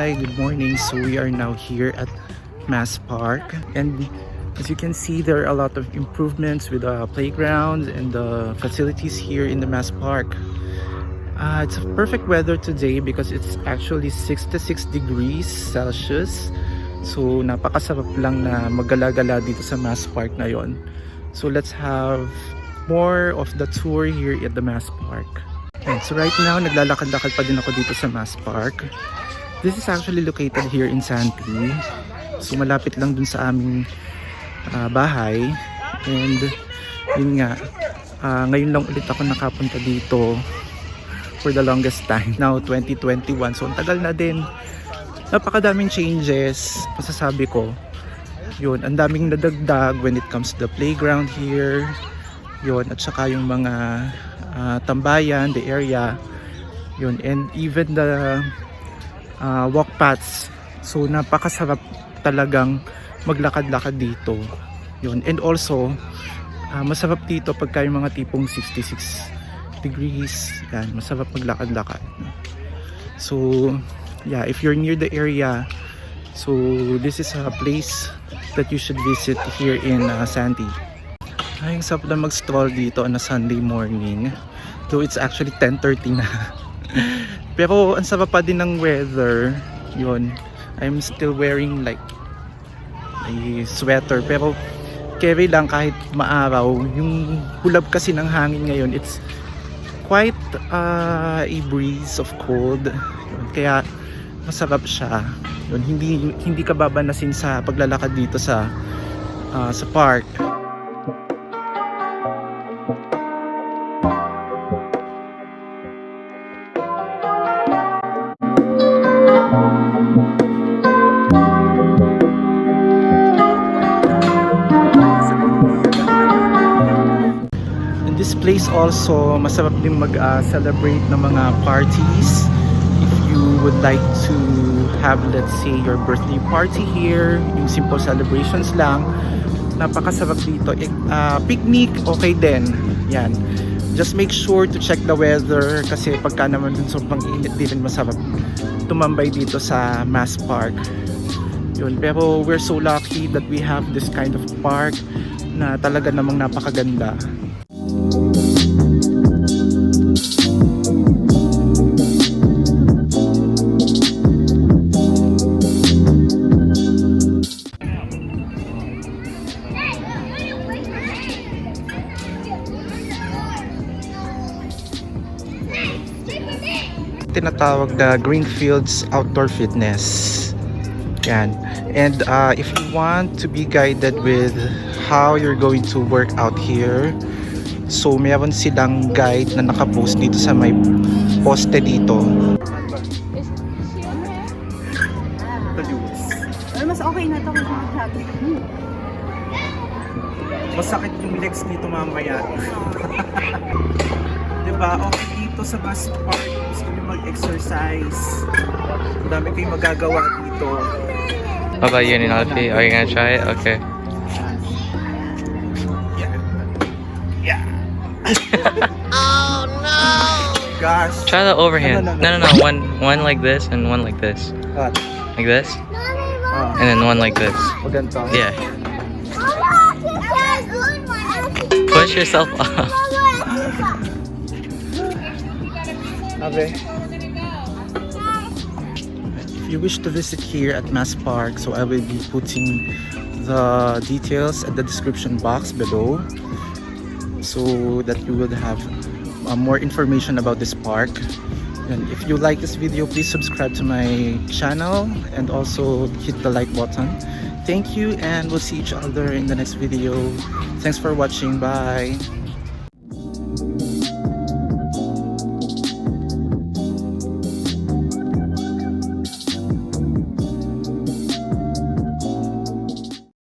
Hi, good morning. So we are now here at Mast Park, and as you can see, there are a lot of improvements with the playground and the facilities here in the Mast Park. It's a perfect weather today because it's actually 66 degrees Celsius. So napakasarap lang na magala-gala dito sa Mast Park ngayon. So let's have more of the tour here at the Mast Park. And so right now, naglalakad-lakad pa din ako dito sa Mast Park. This is actually located here in Santee. So malapit lang dun sa aming bahay. And yun nga, ngayon lang ulit ako nakapunta dito for the longest time. Now 2021, so ang tagal na din. Napakadaming changes, masasabi ko. Yun, ang daming nadagdag when it comes to the playground here. Yun, at saka yung mga tambayan, the area. Yun, and even the walk paths. So napakasarap talagang maglakad-lakad dito. Yun, and also masarap dito pagka yung mga tipong 66 degrees. Yan, masarap maglakad-lakad. So yeah, if you're near the area, so this is a place that you should visit here in Santee. Ay, ang sarap na mag-stroll dito on a Sunday morning. Though it's actually 10:30 na. Pero ang sarap pa din ng weather. Yun, I'm still wearing like a sweater. Pero carry lang kahit maaraw. Yung hulab kasi ng hangin ngayon, it's quite a breeze of cold. Yun, kaya masarap siya. Yun, hindi ka babanasin sa paglalakad dito sa park. This place also, masarap din mag-celebrate ng mga parties. If you would like to have, let's say, your birthday party here, yung simple celebrations lang, napakasarap dito. Picnic, okay din. Yan. Just make sure to check the weather kasi pagka naman dun sobrang init, di rin masarap tumambay dito sa Mast Park. Yun. Pero we're so lucky that we have this kind of park na talaga namang napakaganda. Tinatawag na Greenfields Outdoor Fitness. Yan. And if you want to be guided with how you're going to work out here, so meron silang guide na nakapost dito sa may poste dito. Mas okay na to kung mag-jogging. Masakit yung legs dito mamaya. Diba? Okay dito sa Mast Park, gusto nyo mag-exercise. Ang dami kayong magagawa dito. How about you, Ninalfi? Are you gonna try it? Okay. Yeah. Oh no! Gosh. Try the overhand. No. One like this and one like this. What? Like this? And then one like this. Ganito. Yeah. Push yourself up. Okay. If you wish to visit here at Mast Park, so I will be putting the details at the description box below so that you would have more information about this park. And if you like this video, please subscribe to my channel and also hit the like button. Thank you, and we'll see each other in the next video. Thanks for watching. Bye.